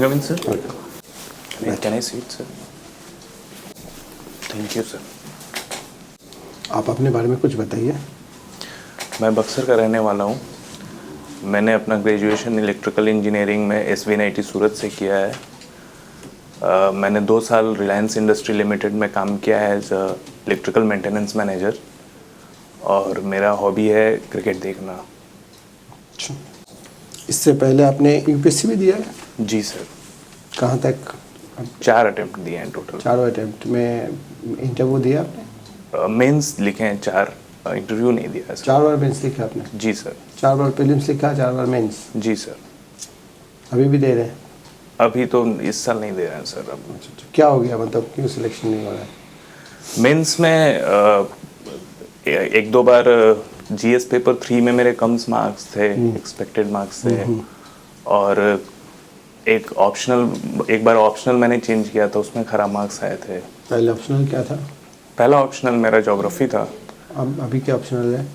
come in, sir? Can I sit, sir? Thank you, sir. आप अपने बारे में कुछ बताइए। मैं बक्सर का रहने वाला हूँ। मैंने अपना ग्रेजुएशन इलेक्ट्रिकल इंजीनियरिंग में SVNIT सूरत से किया है। मैंने 2 साल रिलायंस इंडस्ट्री लिमिटेड में काम किया है एज इलेक्ट्रिकल मेंटेनेंस मैनेजर, और मेरा हॉबी है क्रिकेट देखना। अच्छा, इससे पहले आपने यूपीएससी भी दिया है? जी सर। कहाँ तक? 4 अटेम्प्ट दिए हैं टोटल। 4 अटेम्प्ट में इंटरव्यू दिया आपने? मेंस लिखे हैं 4, इंटरव्यू नहीं दिया है सर। 4 बार मेंस लिखा आपने? जी सर। 4 बार प्रीलिम्स लिखा, 4 बार मेंस? जी सर। अभी भी दे रहे हैं? अभी तो इस साल नहीं दे रहे हैं सर। अब अच्छा, क्या हो गया, मतलब क्यों सिलेक्शन नहीं हो रहा है? मेंस में 1-2 बार GS पेपर 3 में मेरे कम मार्क्स थे, एक्सपेक्टेड मार्क्स थे, और एक बार ऑप्शनल मैंने चेंज किया था, उसमें खराब मार्क्स आए थे। पहले ऑप्शनल क्या था? पहला ऑप्शनल मेरा ज्योग्राफी था। अभी क्या ऑप्शनल है?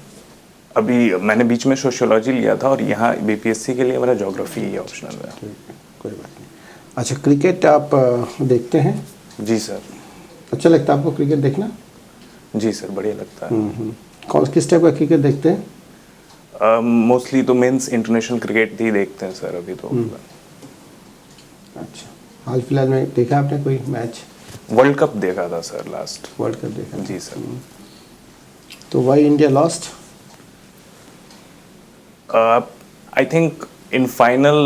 अभी मैंने बीच में सोशियोलॉजी लिया था, और यहाँ BPSC के लिए मेरा ज्योग्राफी ही ऑप्शनल है। ठीक है, कोई बात नहीं। अच्छा, क्रिकेट आप देखते हैं? जी सर। अच्छा लगता है आपको क्रिकेट देखना? जी सर, बढ़िया लगता है। कौन किस टाइप का क्रिकेट देखते हैं? मोस्टली तो मेंस इंटरनेशनल क्रिकेट ही देखते हैं सर अभी तो। अच्छा, हाल फिलहाल में देखा आपने कोई मैच? वर्ल्ड कप देखा था सर लास्ट। वर्ल्ड कप देखा? जी सर। तो why India lost? I think in final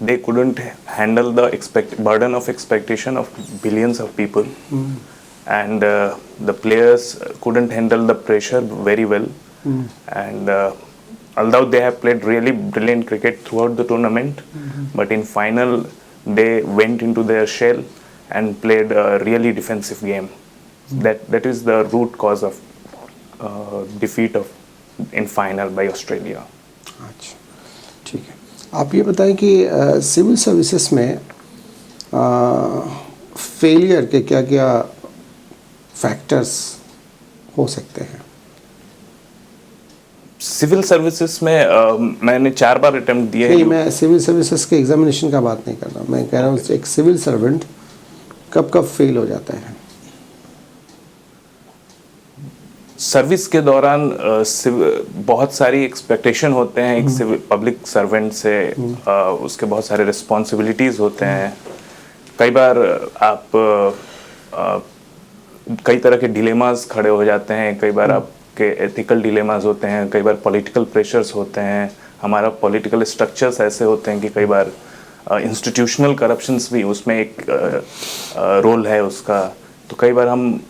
they couldn't handle the burden of expectation of billions of people, and the players couldn't handle the pressure very well, and although they have played really brilliant cricket throughout the tournament, but in final they went into their shell and played a really defensive game. That is the root cause of defeat in final by Australia. अच्छा, ठीक है। आप ये बताएं कि civil services में failure के क्या क्या फैक्टर्स हो सकते हैं? सिविल सर्विसेज में मैंने 4 बार अटेम्प्ट दिए हैं। नहीं, मैं सिविल सर्विसेज के एग्जामिनेशन का बात नहीं कर रहा, मैं कह रहा हूँ एक सिविल सर्वेंट कब कब फेल हो जाता है? सर्विस के दौरान बहुत सारी एक्सपेक्टेशन होते हैं एक पब्लिक सर्वेंट से, उसके बहुत सारे रिस्पॉन्सिबिलिटीज़ होते हैं। कई बार आप कई तरह के डिलेमास खड़े हो जाते हैं, कई बार आपके एथिकल डिलेमास होते हैं, कई बार पॉलिटिकल प्रेशर्स होते हैं। हमारा पॉलिटिकल स्ट्रक्चर्स ऐसे होते हैं कि कई बार इंस्टीट्यूशनल करप्शंस भी उसमें एक रोल है उसका। तो कई बार हम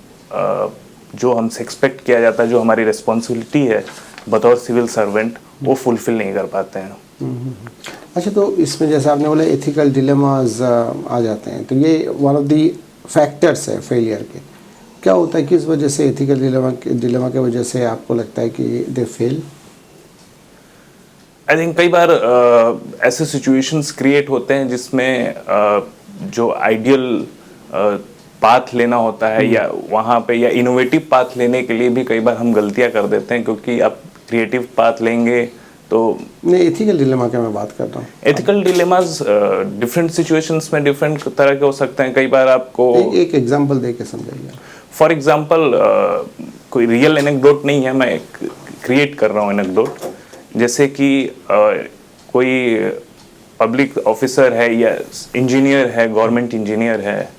जो हमसे एक्सपेक्ट किया जाता है, जो हमारी रिस्पॉन्सिबिलिटी है बतौर सिविल सर्वेंट, वो फुलफिल नहीं कर पाते हैं। अच्छा, तो इसमें जैसे आपने बोला एथिकल डिलेमास आ जाते हैं, तो ये वन ऑफ दी फैक्टर्स है फेलियर के। क्या होता है, किस वजह से एथिकल डिलेमा के वजह से आपको लगता है कि दे फेल? आई थिंक कई बार ऐसे सिचुएशंस क्रिएट होते हैं जिसमें जो आइडियल पाथ लेना होता है या वहाँ पे, या इनोवेटिव पाथ लेने के लिए भी कई बार हम गलतियाँ कर देते हैं, क्योंकि आप क्रिएटिव पाथ लेंगे तो। नहीं, एथिकल डिलेमा क्या मैं बात कर रहा हूँ। एथिकल डिलेमास डिफरेंट सिचुएशंस में डिफरेंट तरह के हो सकते हैं। कई बार आपको एक एग्जांपल दे के समझाइए। फॉर एग्जांपल, कोई रियल एनेक्डोट नहीं है, मैं क्रिएट कर रहा हूँ एनेक्डोट। जैसे कि कोई पब्लिक ऑफिसर है या इंजीनियर है, गवर्नमेंट इंजीनियर है,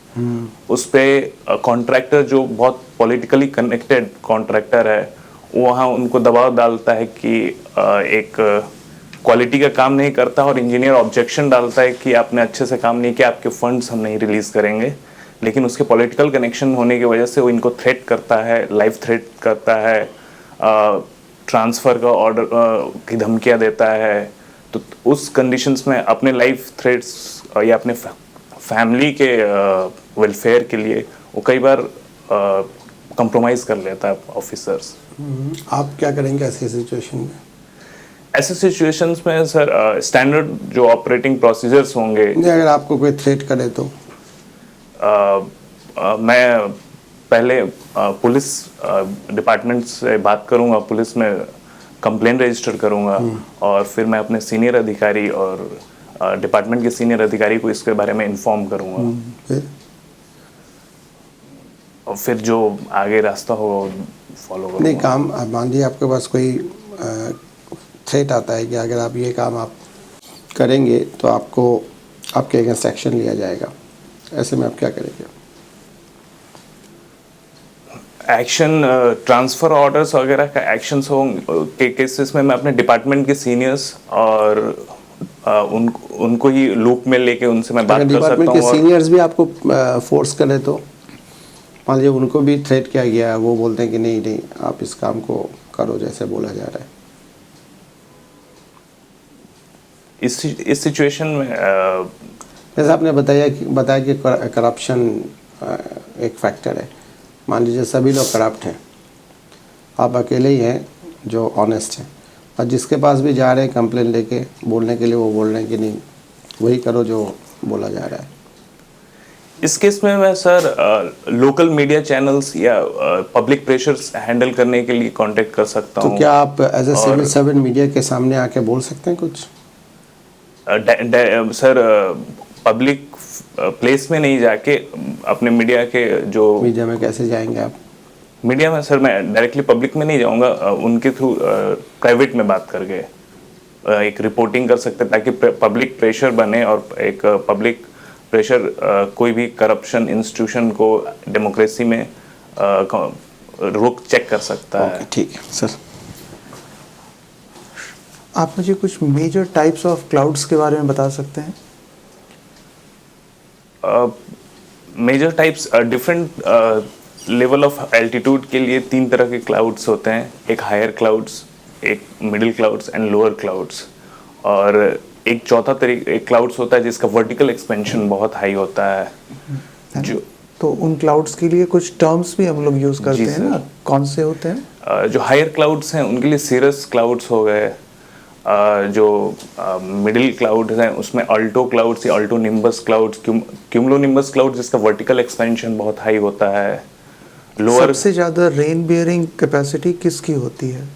उस पे कॉन्ट्रैक्टर जो बहुत पॉलिटिकली कनेक्टेड कॉन्ट्रैक्टर है, वहाँ उनको दबाव डालता है कि एक क्वालिटी का काम नहीं करता, और इंजीनियर ऑब्जेक्शन डालता है कि आपने अच्छे से काम नहीं किया, आपके फंड्स हम नहीं रिलीज करेंगे। लेकिन उसके पॉलिटिकल कनेक्शन होने की वजह से वो इनको थ्रेट करता है, लाइफ थ्रेट करता है, ट्रांसफ़र का ऑर्डर की धमकियाँ देता है। तो उस कंडीशंस में अपने लाइफ थ्रेट्स या अपने फैमिली के वेलफेयर के लिए वो कई बार कंप्रोमाइज़ कर लेता है ऑफिसर्स। आप क्या करेंगे ऐसे सिचुएशन में? ऐसे सिचुएशंस में सर स्टैंडर्ड जो ऑपरेटिंग प्रोसीजर्स होंगे। अगर आपको कोई थ्रेट करे तो? मैं पहले पुलिस डिपार्टमेंट से बात करूंगा, पुलिस में कंप्लेंट रजिस्टर करूंगा, और फिर मैं अपने सीनियर अधिकारी और डिपार्टमेंट के सीनियर अधिकारी को इसके बारे में इन्फॉर्म करूँगा। फिर और फिर जो आगे रास्ता हो फॉलो नहीं करूँगा। काम, अब मान लीजिए आपके पास कोई थ्रेट आता है कि अगर आप ये काम आप करेंगे तो आपको आपके अगेंस्ट एक्शन लिया जाएगा, ऐसे में आप क्या करेंगे? एक्शन ट्रांसफ़र ऑर्डर्स वगैरह का एक्शंस हो के केसेस में मैं अपने डिपार्टमेंट के सीनियर्स और उनको ही लूप में लेके उनसे मैं बात अगर कर सकता डिपार्टमेंट के हूँ। और सीनियर्स भी आपको फोर्स करें तो मान लीजिए उनको भी थ्रेट किया गया है, वो बोलते हैं कि नहीं नहीं आप इस काम को करो जैसे बोला जा रहा है, इस सिचुएशन में जैसे आपने बताया कि करप्शन एक फैक्टर है। मान लीजिए सभी लोग करप्ट हैं, आप अकेले ही हैं जो ऑनेस्ट हैं, और जिसके पास भी जा रहे हैं कंप्लेन लेके बोलने के लिए, वो बोल रहे हैं कि नहीं वही करो जो बोला जा रहा है। इस केस में मैं सर लोकल मीडिया चैनल्स या पब्लिक प्रेशर्स हैंडल करने के लिए कांटेक्ट कर सकता तो हूँ। क्या आप as a civil servant media के सामने आके बोल सकते हैं कुछ? सर पब्लिक प्लेस में नहीं जाके अपने मीडिया के जो मीडिया में कैसे जाएंगे आप? मीडिया में सर मैं डायरेक्टली पब्लिक में नहीं जाऊंगा, उनके थ्रू प्राइवेट में बात करके एक रिपोर्टिंग कर सकते हैं ताकि पब्लिक प्रेशर बने और एक पब्लिक प्रेशर कोई भी करप्शन इंस्टीट्यूशन को डेमोक्रेसी में रोक चेक कर सकता है। ठीक है सर। आप मुझे कुछ मेजर टाइप्स ऑफ क्लाउड्स के बारे में बता सकते हैं? Major types different level of altitude के लिए 3 तरह के क्लाउड्स होते हैं, एक हायर क्लाउड्स, एक middle clouds and lower clouds, और एक चौथा एक क्लाउड्स होता है जिसका वर्टिकल एक्सपेंशन बहुत हाई होता है। जो तो उन क्लाउड्स के लिए कुछ टर्म्स भी हम लोग यूज़ करते हैं ना, कौन से होते हैं? जो हायर क्लाउड्स हैं उनके लिए सीरस क्लाउड्स हो गए, जो मिडिल क्लाउड्स हैं उसमें अल्टो क्लाउड्स या Alto nimbus clouds, cumulo nimbus cloud जिसका वर्टिकल एक्सपेंशन बहुत हाई होता है। लोअर सबसे ज़्यादा रेन बियरिंग कैपेसिटी किसकी होती है?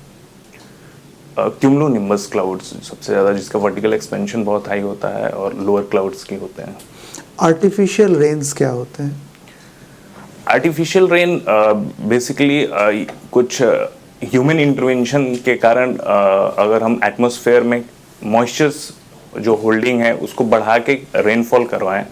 क्यूमुलो निम्बस क्लाउड्स सबसे ज़्यादा जिसका वर्टिकल एक्सपेंशन बहुत हाई होता है और लोअर क्लाउड्स के होते हैं। आर्टिफिशियल रेन्स क्या होते हैं? आर्टिफिशियल रेन बेसिकली कुछ ह्यूमन इंटरवेंशन के कारण अगर हम एटमॉस्फेयर में मॉइस्चर्स जो होल्डिंग है उसको बढ़ा के रेनफॉल करवाएं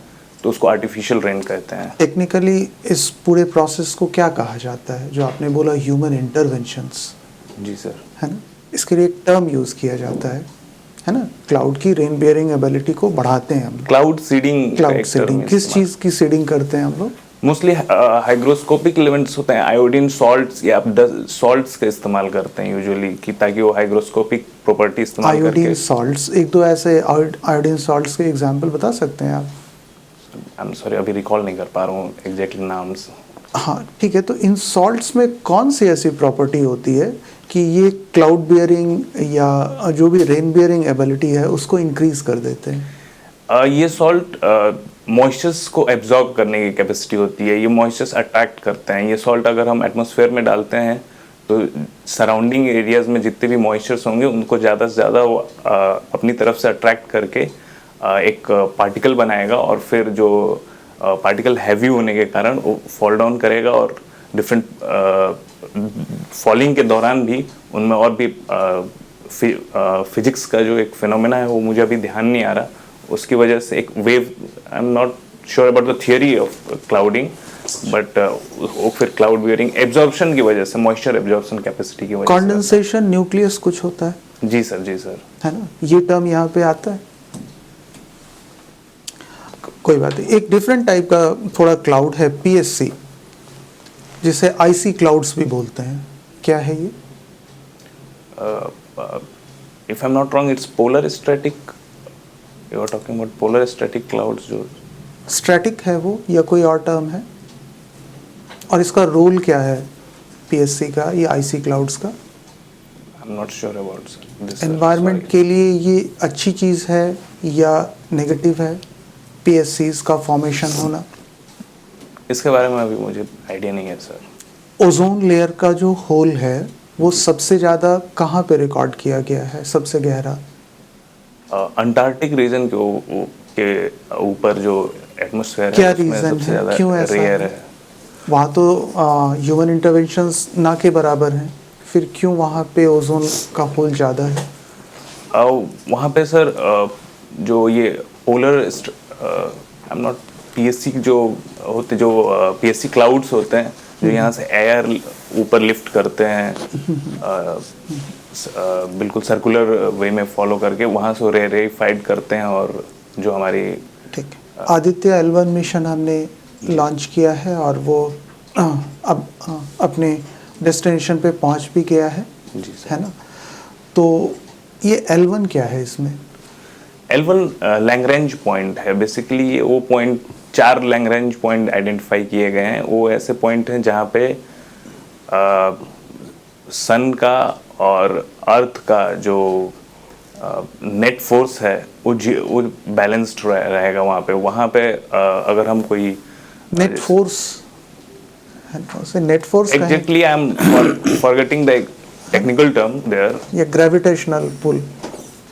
तो उसको आर्टिफिशियल रेन कहते हैं। टेक्निकली इस पूरे प्रोसेस को क्या कहा जाता है जो आपने बोला ह्यूमन इंटरवेंशंस? जी सर। है ना, इसके लिए एक टर्म यूज़ किया जाता है ना, क्लाउड की रेन बियरिंग एबिलिटी को बढ़ाते हैं हम। Cloud seeding. क्लाउड सीडिंग किस चीज़ की सीडिंग करते हैं हम लोग? मोस्टली हाइग्रोस्कोपिक एलिमेंट्स होते हैं, आयोडीन सॉल्ट्स या सॉल्ट्स का इस्तेमाल करते हैं यूजुअली कि ताकि वो हाइग्रोस्कोपिक प्रॉपर्टी इस्तेमाल करके। आयोडीन सॉल्ट्स, एक दो ऐसे आयोडीन सॉल्ट्स के एग्जांपल बता सकते हैं आप? आई एम सॉरी अभी रिकॉल नहीं कर पा रहा हूँ एग्जैक्टली नाम्स। हाँ ठीक है, तो इन सॉल्ट्स में कौन सी ऐसी प्रॉपर्टी होती है कि ये क्लाउड बियरिंग या जो भी रेन बियरिंग एबिलिटी है उसको इंक्रीज कर देते हैं? ये सॉल्ट मॉइस्चर्स को एब्जॉर्ब करने की कैपेसिटी होती है, ये मॉइस्चर्स अट्रैक्ट करते हैं। ये सॉल्ट अगर हम एटमॉस्फेयर में डालते हैं तो सराउंडिंग एरियाज में जितने भी मॉइस्चर्स होंगे उनको ज़्यादा से ज़्यादा वो अपनी तरफ से अट्रैक्ट करके एक पार्टिकल बनाएगा और फिर जो पार्टिकल हैवी होने के कारण वो फॉल डाउन करेगा और डिफरेंट फॉलिंग के दौरान भी उनमें और भी फिजिक्स का जो एक फिनोमेना है वो मुझे अभी ध्यान नहीं आ रहा, उसकी वजह से एक wave, I am not sure about the theory of clouding, but वो फिर क्लाउड बियरिंग एब्जॉर्प्शन की वजह से, मॉइस्चर एब्जॉर्प्शन कैपेसिटी की वजह से। कंडेंसेशन न्यूक्लियस कुछ होता है? जी सर, जी सर। है ना, ये टर्म यहाँ पे आता है। कोई बात नहीं, एक डिफरेंट टाइप का थोड़ा क्लाउड है पीएससी, जिसे आईसी क्लाउड्स भी बोलते हैं, क्या है ये? If I am not wrong it's polar static, you are talking about polar static clouds. जो स्टैटिक है वो या कोई और टर्म है? और इसका रोल क्या है पीएससी का या आईसी क्लाउड्स का? आई am not sure about this. Environment के लिए ये अच्छी चीज़ है या नेगेटिव है पीएससीज का फॉर्मेशन होना? इसके बारे में अभी मुझे आइडिया नहीं है सर। ओजोन लेयर का जो होल है वो सबसे ज़्यादा कहाँ पे रिकॉर्ड किया गया है, सबसे गहरा? अंटार्कटिक रीजन के ऊपर जो एटमॉस्फेयर क्या है उसमें रीजन सबसे है, ज़्यादा क्यों ऐसा रेयर है? है। वहाँ तो ह्यूमन इंटरवेंशंस ना के बराबर हैं, फिर क्यों वहाँ पे ओजोन का होल ज़्यादा है? वहाँ पे सर जो ये polar I am not PSC जो होते जो पीएससी क्लाउड्स होते हैं जो यहाँ से एयर ऊपर लिफ्ट करते हैं बिल्कुल सर्कुलर वे में फॉलो करके वहाँ से रेफाइड करते हैं और जो हमारी ठीक है। आदित्य L1 मिशन हमने लॉन्च किया है और वो अब अपने डेस्टिनेशन पे पहुंच भी गया है, जी सर। है ना? तो ये L1 क्या है इसमें? L1 लैंग्रेंज पॉइंट है बेसिकली। ये वो पॉइंट 4 लैंग्रेंज पॉइंट आइडेंटिफाई किए गए हैं। वो ऐसे पॉइंट हैं जहाँ पे सन का और अर्थ का जो नेट फोर्स है वो बैलेंस्ड रहेगा वहाँ पे अगर हम कोई नेट फोर्स है ना? उसे नेट फोर्स कहें exactly I am forgetting the technical term there. या ग्रेविटेशनल पुल,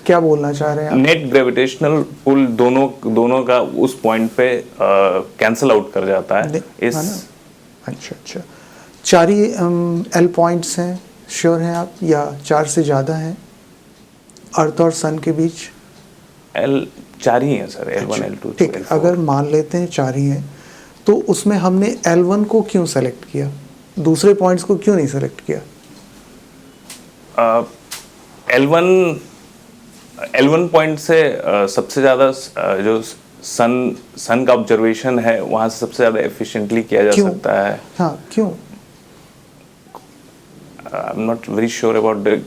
क्या बोलना चाह रहे हैं आप? नेट ग्रेविटेशनल पुल दोनों का उस पॉइंट पे कैंसल आउट कर जाता है इस। है ना? अच्छा अच्छा, 4 ही L पॉइंट्स हैं, श्योर हैं आप, या 4 से ज़्यादा हैं अर्थ और सन के बीच? L4 ही है सर, L1 अच्छा, L2 ठीक है। L4। अगर मान लेते हैं 4 ही हैं तो उसमें हमने L1 को क्यों सेलेक्ट किया, दूसरे पॉइंट्स को क्यों नहीं सेलेक्ट किया? L1 पॉइंट से सबसे ज़्यादा जो सन का ऑब्जर्वेशन है वहाँ से सबसे ज़्यादा एफिशिएंटली किया जा क्यों? सकता है। हाँ, क्यों? आई am not very sure about the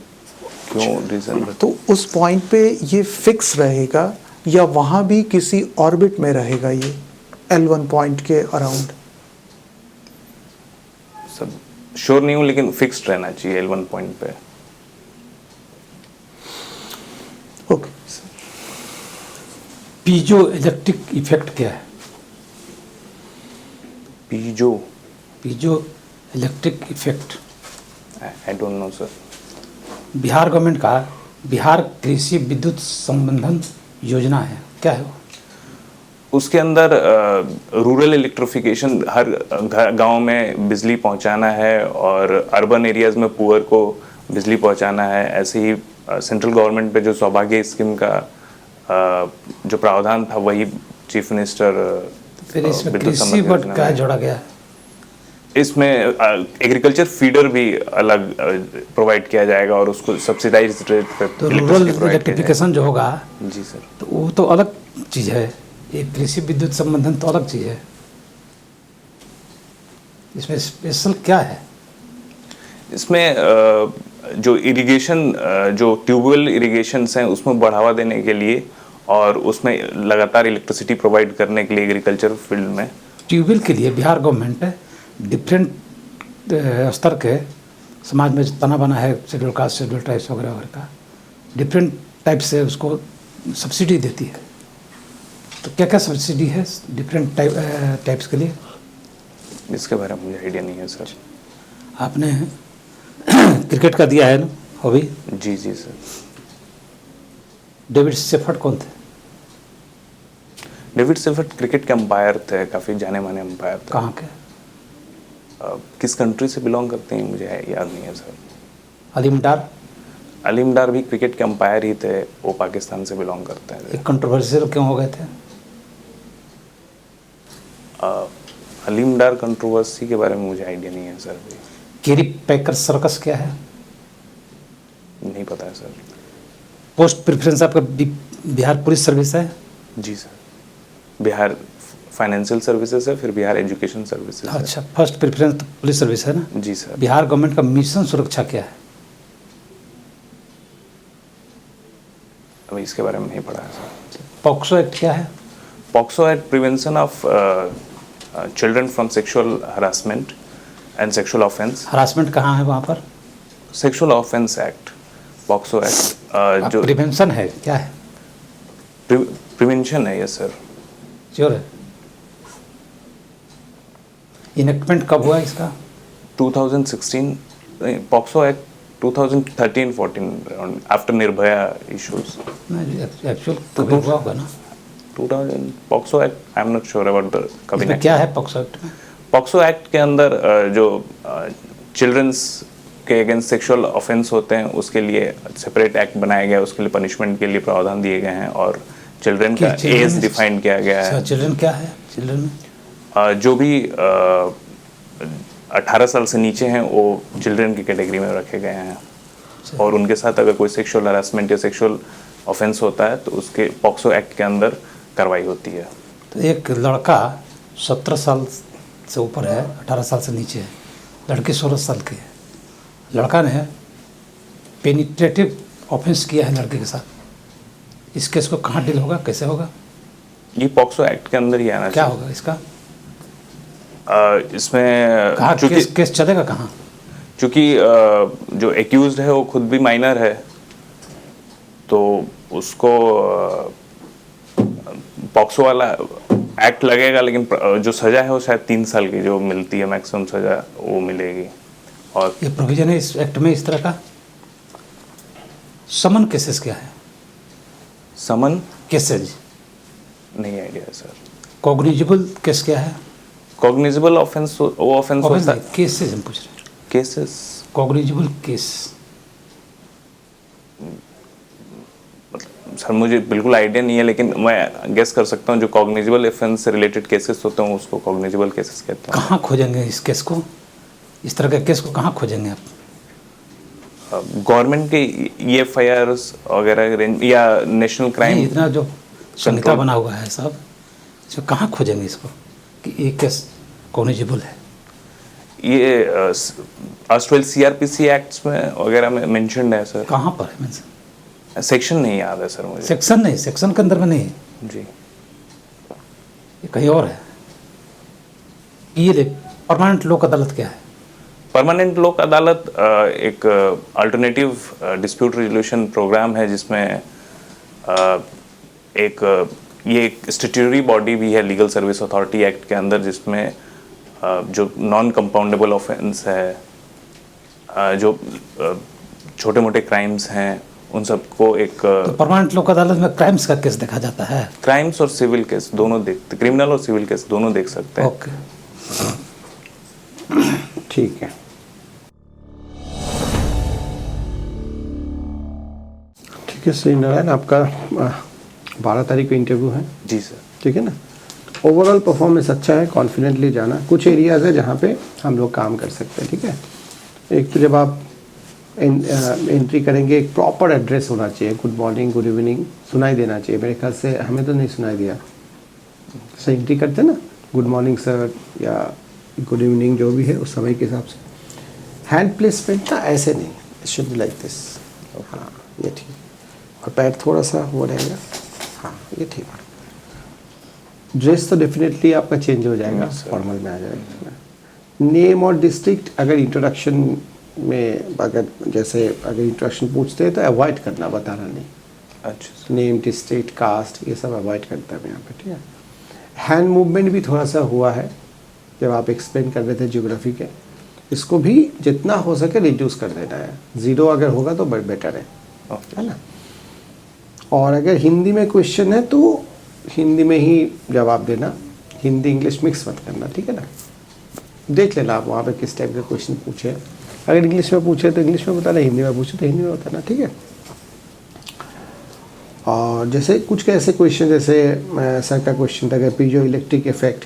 क्यों रीजन। तो उस पॉइंट पे ये फिक्स रहेगा या वहाँ भी किसी ऑर्बिट में रहेगा ये L1 पॉइंट के अराउंड? सब श्योर नहीं हूँ लेकिन फिक्स्ड रहना चाहिए L1 पॉइंट पे। ओके। पीजो इलेक्ट्रिक इफेक्ट क्या है? Piezo electric effect I don't know sir. Bihar government का बिहार कृषि विद्युत संबंधन योजना है, क्या है वो? उसके अंदर रूरल इलेक्ट्रिफिकेशन, हर गांव में बिजली पहुंचाना है और अर्बन एरियाज में पुअर को बिजली पहुंचाना है। ऐसे ही सेंट्रल गवर्नमेंट पे जो सौभाग्य स्कीम का जो प्रावधान था वही चीफ मिनिस्टर फिर इसमें विद्युत कृषि संबंध बट योजना क्या में। जोड़ा गया है? इसमें एग्रीकल्चर फीडर भी अलग प्रोवाइड किया जाएगा और उसको सब्सिडाइज रेट पे तो electricity रूरल provide किया इलेक्ट्रिफिकेशन जो होगा जाएगा। जी सर। तो वो तो अलग चीज़ है, ये कृषि विद्युत संबंधन तो अलग चीज़ है। इसमें स्पेशल क्या है? इसमें जो इरिगेशन जो ट्यूबवेल इरिगेशंस हैं उसमें बढ़ावा देने के लिए और उसमें लगातार इलेक्ट्रिसिटी प्रोवाइड करने के लिए एग्रीकल्चर फील्ड में ट्यूबवेल के लिए बिहार गवर्नमेंट डिफरेंट स्तर के समाज में तना बना है, शेड्यूल कास्ट, शेड्यूल ट्राइब्स वगैरह वगैरह का, डिफरेंट टाइप से उसको सब्सिडी देती है। तो क्या क्या सब्सिडी है डिफरेंट टाइप्स के लिए? इसके बारे में मुझे आइडिया नहीं है सर। आपने क्रिकेट का दिया है ना हॉबी? जी जी सर। डेविड शेफर्ड कौन थे? डेविड शेफर्ड क्रिकेट के अंपायर थे, काफ़ी जाने माने अंपायर थे। कहाँ के? किस कंट्री से बिलोंग करते हैं मुझे याद नहीं है सर। अलीम डार? अलीम डार भी क्रिकेट के अंपायर ही थे, वो पाकिस्तान से बिलोंग करते हैं। एक कंट्रोवर्शियल क्यों हो गए थे? अलीम डार कंट्रोवर्सी के बारे में मुझे आइडिया नहीं है सर। केरी पैकर सर्कस क्या है? नहीं पता है सर। पोस्ट प्रेफरेंस आपका बिहार पुलिस सर्विस है? जी सर। बिहार फाइनेंशियल सर्विसेज है, फिर बिहार एजुकेशन सर्विसेज है। अच्छा, फर्स्ट प्रेफरेंस तो पुलिस सर्विस है ना? जी सर। बिहार गवर्नमेंट का मिशन सुरक्षा क्या है? अभी इसके बारे में नहीं पढ़ा है सर। पॉक्सो एक्ट क्या है? POCSO act prevention of children from sexual harassment and sexual offence. Harassment कहाँ है वहाँ पर? Sexual offence act, POCSO act जो प्रिवेंशन है, क्या है? प्रिवेंशन है। Yes sir. श्योर है? इनेक्टमेंट कब हुआ इसका? 2016 POCSO act 2013-14 after Nirbhaya issues. Actual कभी हुआ होगा ना. 2000 POCSO act, I am not sure about the कभी. इसमें क्या है पॉक्सो एक्ट में? पॉक्सो एक्ट के अंदर जो चिल्ड्रंस के अगेंस्ट सेक्सुअल ऑफेंस होते हैं उसके लिए सेपरेट एक्ट बनाया गया है, उसके लिए पनिशमेंट के लिए प्रावधान दिए गए हैं और चिल्ड्रन का एज डिफाइन किया गया है. चिल्ड्रन क्या है? चिल्ड्रन में जो भी 18 साल से नीचे हैं वो चिल्ड्रन की कैटेगरी में रखे गए हैं और उनके साथ अगर कोई सेक्सुअल हरासमेंट या सेक्सुअल ऑफेंस होता है तो उसके पॉक्सो एक्ट के अंदर कार्रवाई होती है. तो एक लड़का 17 साल से ऊपर है, 18 साल से नीचे है, लड़की 16 साल की है. लड़का ने पेनिट्रेटिव ऑफेंस किया है लड़के के साथ. इस केस को कहाँ डील होगा, कैसे होगा? ये पॉक्सो एक्ट के अंदर ही आना क्या चाहिए. होगा इसका? इसमें कहाँ केस चलेगा कहाँ? चूंकि जो एक्यूज्ड है वो खुद भी माइनर है तो उसको पॉक्सो वाला एक्ट लगेगा, लेकिन जो सजा है वो शायद 3 साल की जो मिलती है मैक्सिमम सजा वो मिलेगी. और ये प्रोविजन है इस एक्ट में इस तरह का. समन केसेस क्या है? समन केसेज नहीं आइडिया है सर. कॉग्निजेबल केस क्या है? कॉग्निजेबल ऑफेंस वो ऑफेंस होता है. केसेज हम पूछ रहे हैं. Cases cognizable case. सर मुझे बिल्कुल आइडिया नहीं है, लेकिन मैं गेस कर सकता हूँ जो कॉग्निजेबल ऑफेंस से रिलेटेड केसेस होते हैं उसको कॉग्निजेबल केसेस कहते हैं. कहाँ खोजेंगे इस केस को? इस तरह के केस को कहाँ खोजेंगे आप? गवर्नमेंट के EFIRs वगैरह या नेशनल क्राइम इतना जो संहिता बना हुआ है सब, जो कहाँ खोजेंगे इसको कि ये केस कॉग्निजेबल है? ये ऑस्ट्रेल CRPC एक्ट्स में वगैरह में मेंशन्ड है सर. कहाँ पर है मेंशन? सेक्शन नहीं याद है सर मुझे. सेक्शन नहीं, सेक्शन के अंदर में नहीं है. जी. ये कहीं और है. ये परमानेंट लोक अदालत क्या है? परमानेंट लोक अदालत एक अल्टरनेटिव डिस्प्यूट रेजोल्यूशन प्रोग्राम है जिसमें ये एक स्टैट्यूटरी बॉडी भी है लीगल सर्विस अथॉरिटी एक्ट के अंदर, जिसमें जो नॉन कंपाउंडेबल ऑफेंस है, जो छोटे मोटे क्राइम्स हैं उन सबको एक तो परमानेंट लोक अदालत में क्राइम्स का केस देखा जाता है? क्राइम्स और सिविल केस दोनों देखते, क्रिमिनल और सिविल केस दोनों देख सकते हैं. ओके, ठीक है. ठीक है श्री नारायण, आपका 12 तारीख को इंटरव्यू है. जी सर. ठीक है ना. ओवरऑल परफॉर्मेंस अच्छा है, कॉन्फिडेंटली जाना. कुछ एरियाज है जहाँ पे हम लोग काम कर सकते हैं. ठीक है. एक तो जब आप एंट्री करेंगे एक प्रॉपर एड्रेस होना चाहिए. गुड मॉर्निंग, गुड इवनिंग सुनाई देना चाहिए. मेरे ख्याल से हमें तो नहीं सुनाई दिया. सर एंट्री करते ना, गुड मॉर्निंग सर या गुड इवनिंग जो भी है उस समय के हिसाब से. हैंड प्लेसमेंट ना ऐसे नहीं, it should be like this. हाँ ये ठीक. और पैर थोड़ा सा वो रहेगा. हाँ ये ठीक. ड्रेस तो डेफिनेटली आपका चेंज हो जाएगा, फॉर्मल में आ जाएगा. नेम और डिस्ट्रिक्ट अगर इंट्रोडक्शन में अगर जैसे अगर इंट्रोडक्शन पूछते हैं तो अवॉइड करना, बताना नहीं. अच्छा. नेम, डिस्ट्रिक्ट, कास्ट ये सब अवॉइड करता है यहाँ पे. ठीक है. हैंड मूवमेंट भी थोड़ा सा हुआ है जब आप एक्सप्लेन कर रहे थे ज्योग्राफी के. इसको भी जितना हो सके रिड्यूस कर देना है. 0 अगर होगा तो बेटर है ना. और अगर हिंदी में क्वेश्चन है तो हिंदी में ही जवाब देना. हिंदी इंग्लिश मिक्स मत करना. ठीक है ना. देख लेना आप वहाँ पे किस टाइप के क्वेश्चन पूछे. अगर इंग्लिश में पूछे तो इंग्लिश में बताना, हिंदी में पूछे तो हिंदी में बताना. ठीक है. और जैसे कुछ ऐसे क्वेश्चन, जैसे सर का क्वेश्चन था कि पीजो इलेक्ट्रिक इफेक्ट,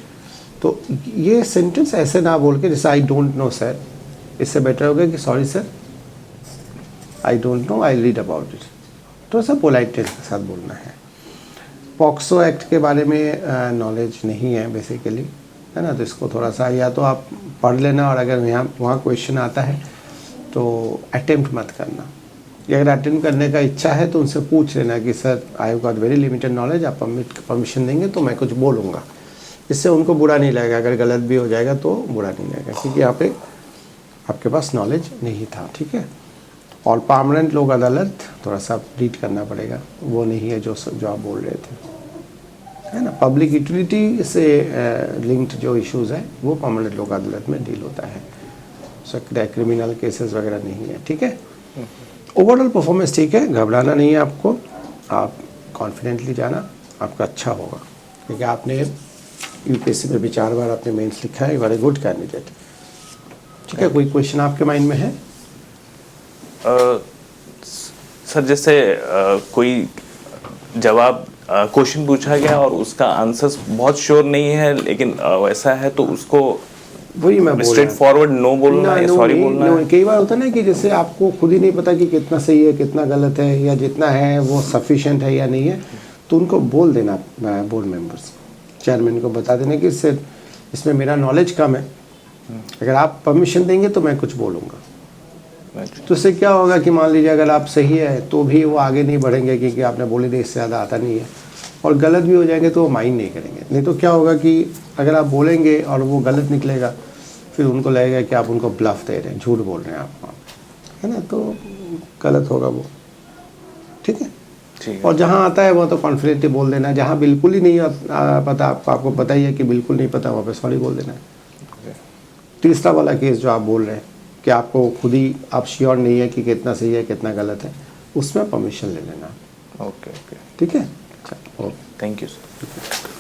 तो ये सेंटेंस ऐसे ना बोल के जैसे आई डोंट नो सर, इससे बेटर होगा कि sorry sir I don't know, I read about it. थोड़ा सा पोलाइटनेस के साथ बोलना है. पॉक्सो एक्ट के बारे में नॉलेज नहीं है बेसिकली, है ना. तो इसको थोड़ा सा या तो आप पढ़ लेना, और अगर यहाँ वहाँ क्वेश्चन आता है तो अटेम्प्ट मत करना. अगर अटेम्प्ट करने का इच्छा है तो उनसे पूछ लेना कि sir I have got very limited knowledge, आप परमिशन देंगे तो मैं कुछ बोलूँगा. इससे उनको बुरा नहीं लगेगा. अगर गलत भी हो जाएगा तो बुरा नहीं लगेगा, क्योंकि यहाँ पे आपके पास नॉलेज नहीं था. ठीक है. और परमानेंट लोक अदालत थोड़ा सा रीड करना पड़ेगा, वो नहीं है जो आप बोल रहे थे, है ना. पब्लिक यूटिलिटी से लिंक्ड जो इश्यूज़ है वो परमानेंट लोक अदालत में डील होता है. क्रिमिनल केसेस वगैरह नहीं है. ठीक है. ओवरऑल परफॉर्मेंस ठीक है, घबराना नहीं है आपको, आप कॉन्फिडेंटली जाना, आपका अच्छा होगा, क्योंकि आपने यूपीएससी में भी 4 बार आपने मेंस लिखा है, you are a good candidate. ठीक है, कोई क्वेश्चन आपके माइंड में है? सर जैसे कोई जवाब क्वेश्चन पूछा गया और उसका आंसर बहुत श्योर नहीं है, लेकिन वैसा है तो उसको वही मैं बोल स्ट्रेट फॉरवर्ड नो बोलना है, सॉरी बोलना है? कई बार होता है ना कि जैसे आपको खुद ही नहीं पता कि कितना सही है कितना गलत है, या जितना है वो सफिशिएंट है या नहीं है, तो उनको बोल देना, बोर्ड मेंबर्स चेयरमैन को बता देना कि इसमें मेरा नॉलेज कम है, अगर आप परमिशन देंगे तो मैं कुछ बोलूँगा। तो इससे क्या होगा कि मान लीजिए अगर आप सही है तो भी वो आगे नहीं बढ़ेंगे, क्योंकि आपने बोली नहीं इससे ज़्यादा आता नहीं है, और गलत भी हो जाएंगे तो वो माइंड नहीं करेंगे। नहीं तो क्या होगा कि अगर आप बोलेंगे और वो गलत निकलेगा, फिर उनको लगेगा कि आप उनको ब्लफ दे रहे हैं, झूठ बोल रहे हैं आप, है ना, तो गलत होगा वो। ठीक है, और जहाँ आता है वो तो कॉन्फिडेंटली बोल देना है, जहाँ बिल्कुल ही नहीं पता आपको पता ही है कि बिल्कुल नहीं पता, वहाँ पे सॉरी बोल देना है। तीसरा वाला केस जो आप बोल रहे हैं कि आपको खुद ही आप श्योर नहीं है कि कितना सही है कितना गलत है, उसमें परमिशन ले लेना। ओके ओके, ठीक है, थैंक यू सर।